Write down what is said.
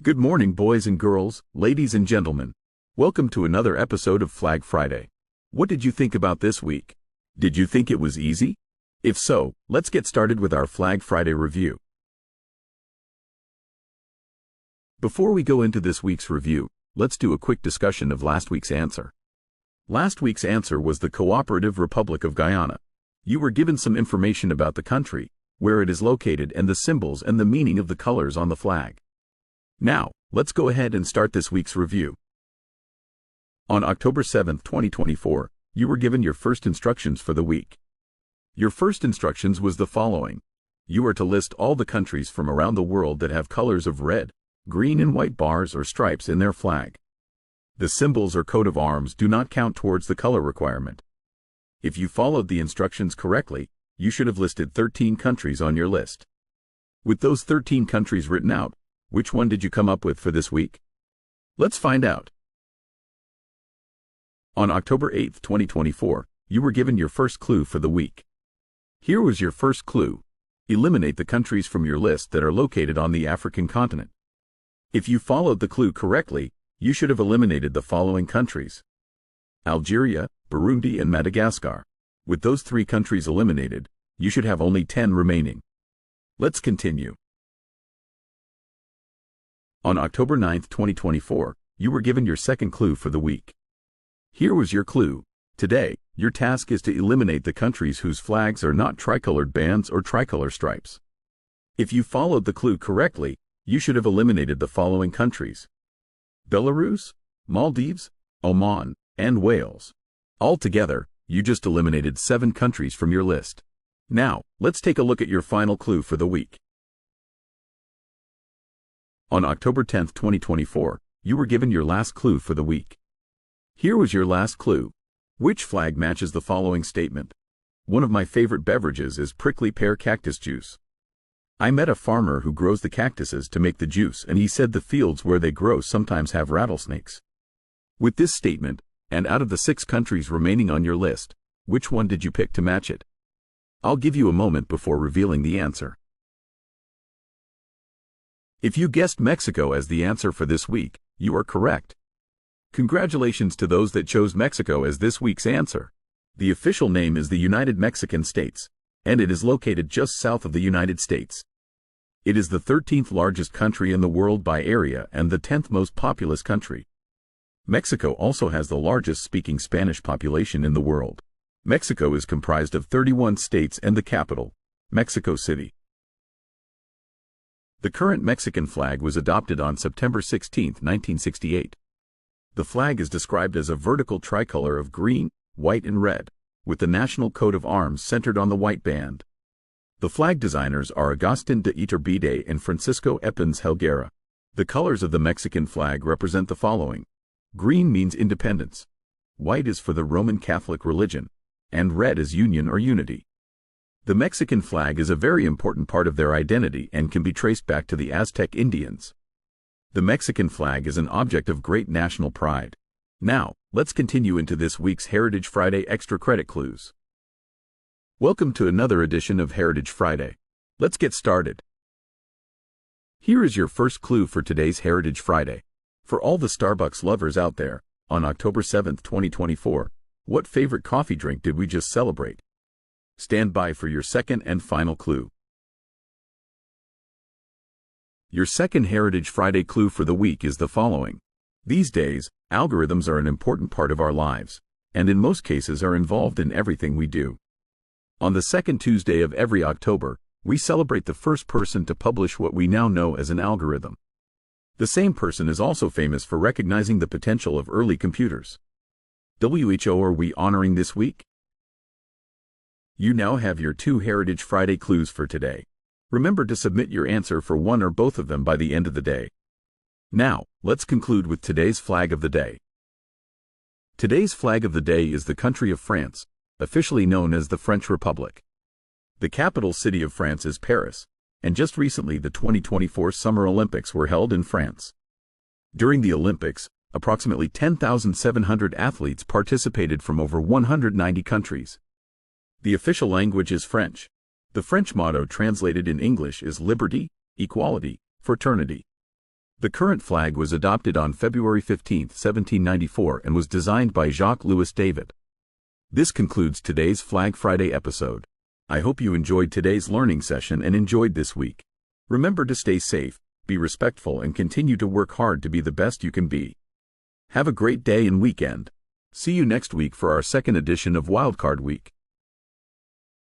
Good morning, boys and girls, ladies and gentlemen. Welcome to another episode of Flag Friday. What did you think about this week? Did you think it was easy? If so, let's get started with our Flag Friday review. Before we go into this week's review, let's do a quick discussion of last week's answer. Last week's answer was the Cooperative Republic of Guyana. You were given some information about the country, where it is located, and the symbols and the meaning of the colors on the flag. Now, let's go ahead and start this week's review. On October 7, 2024, you were given your first instructions for the week. Your first instructions was the following. You are to list all the countries from around the world that have colors of red, green and white bars or stripes in their flag. The symbols or coat of arms do not count towards the color requirement. If you followed the instructions correctly, you should have listed 13 countries on your list. With those 13 countries written out, which one did you come up with for this week? Let's find out. On October 8, 2024, you were given your first clue for the week. Here was your first clue. Eliminate the countries from your list that are located on the African continent. If you followed the clue correctly, you should have eliminated the following countries: Algeria, Burundi, and Madagascar. With those 3 countries eliminated, you should have only 10 remaining. Let's continue. On October 9, 2024, you were given your second clue for the week. Here was your clue. Today, your task is to eliminate the countries whose flags are not tricolored bands or tricolor stripes. If you followed the clue correctly, you should have eliminated the following countries: Belarus, Maldives, Oman, and Wales. Altogether, you just eliminated 7 countries from your list. Now, let's take a look at your final clue for the week. On October 10, 2024, you were given your last clue for the week. Here was your last clue. Which flag matches the following statement? One of my favorite beverages is prickly pear cactus juice. I met a farmer who grows the cactuses to make the juice, and he said the fields where they grow sometimes have rattlesnakes. With this statement, and out of the 6 countries remaining on your list, which one did you pick to match it? I'll give you a moment before revealing the answer. If you guessed Mexico as the answer for this week, you are correct. Congratulations to those that chose Mexico as this week's answer. The official name is the United Mexican States, and it is located just south of the United States. It is the 13th largest country in the world by area and the 10th most populous country. Mexico also has the largest speaking Spanish population in the world. Mexico is comprised of 31 states and the capital, Mexico City. The current Mexican flag was adopted on September 16, 1968. The flag is described as a vertical tricolor of green, white, and red, with the national coat of arms centered on the white band. The flag designers are Agustin de Iturbide and Francisco Epines Helguera. The colors of the Mexican flag represent the following. Green means independence, white is for the Roman Catholic religion, and red is union or unity. The Mexican flag is a very important part of their identity and can be traced back to the Aztec Indians. The Mexican flag is an object of great national pride. Now, let's continue into this week's Heritage Friday Extra Credit Clues. Welcome to another edition of Heritage Friday. Let's get started. Here is your first clue for today's Heritage Friday. For all the Starbucks lovers out there, on October 7, 2024, what favorite coffee drink did we just celebrate? Stand by for your second and final clue. Your second Heritage Friday clue for the week is the following. These days, algorithms are an important part of our lives, and in most cases are involved in everything we do. On the second Tuesday of every October, we celebrate the first person to publish what we now know as an algorithm. The same person is also famous for recognizing the potential of early computers. Which are we honoring this week? You now have your 2 Heritage Friday clues for today. Remember to submit your answer for one or both of them by the end of the day. Now, let's conclude with today's flag of the day. Today's flag of the day is the country of France, officially known as the French Republic. The capital city of France is Paris, and just recently the 2024 Summer Olympics were held in France. During the Olympics, approximately 10,700 athletes participated from over 190 countries. The official language is French. The French motto translated in English is liberty, equality, fraternity. The current flag was adopted on February 15, 1794 and was designed by Jacques-Louis David. This concludes today's Flag Friday episode. I hope you enjoyed today's learning session and enjoyed this week. Remember to stay safe, be respectful, and continue to work hard to be the best you can be. Have a great day and weekend. See you next week for our second edition of Wildcard Week.